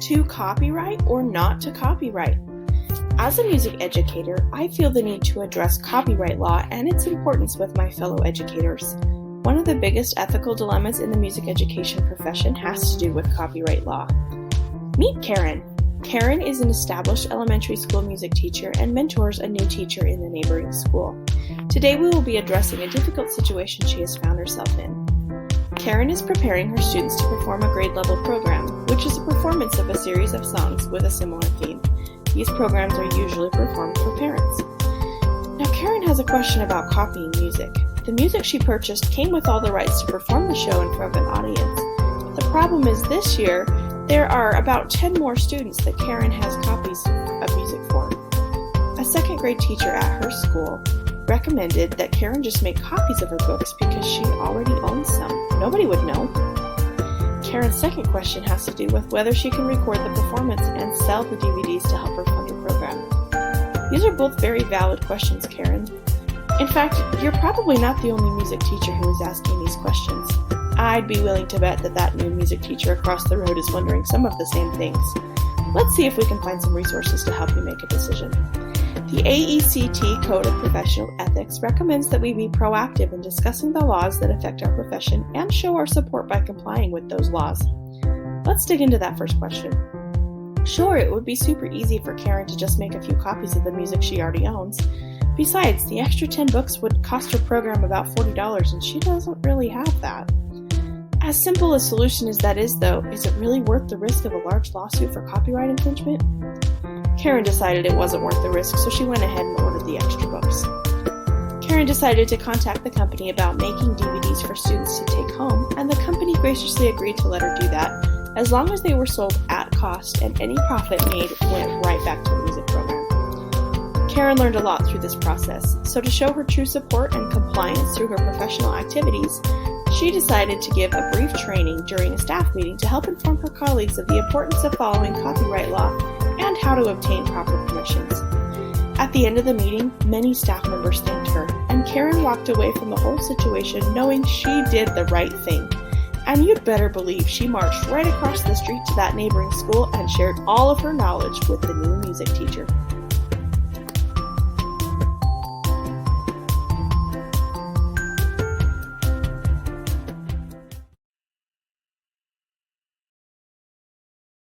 To copyright or not to copyright? As a music educator, I feel the need to address copyright law and its importance with my fellow educators. One of the biggest ethical dilemmas in the music education profession has to do with copyright law. Meet Karen. Karen is an established elementary school music teacher and mentors a new teacher in the neighboring school. Today we will be addressing a difficult situation she has found herself in. Karen is preparing her students to perform a grade level program, which is a performance of a series of songs with a similar theme. These programs are usually performed for parents. Now Karen has a question about copying music. The music she purchased came with all the rights to perform the show in front of an audience. The problem is this year, there are about 10 more students that Karen has copies of music for. A second grade teacher at her school recommended that Karen just make copies of her books because she already owns some. Nobody would know. Karen's second question has to do with whether she can record the performance and sell the DVDs to help her fund her program. These are both very valid questions, Karen. In fact, you're probably not the only music teacher who is asking these questions. I'd be willing to bet that that new music teacher across the road is wondering some of the same things. Let's see if we can find some resources to help you make a decision. The AECT Code of Professional Ethics recommends that we be proactive in discussing the laws that affect our profession and show our support by complying with those laws. Let's dig into that first question. Sure, it would be super easy for Karen to just make a few copies of the music she already owns. Besides, the extra 10 books would cost her program about $40 and she doesn't really have that. As simple a solution as that is, though, is it really worth the risk of a large lawsuit for copyright infringement? Karen decided it wasn't worth the risk, so she went ahead and ordered the extra books. Karen decided to contact the company about making DVDs for students to take home, and the company graciously agreed to let her do that, as long as they were sold at cost and any profit made went right back to the music program. Karen learned a lot through this process, so to show her true support and compliance through her professional activities, she decided to give a brief training during a staff meeting to help inform her colleagues of the importance of following copyright law and how to obtain proper permissions. At the end of the meeting, many staff members thanked her, and Karen walked away from the whole situation knowing she did the right thing. And you'd better believe she marched right across the street to that neighboring school and shared all of her knowledge with the new music teacher.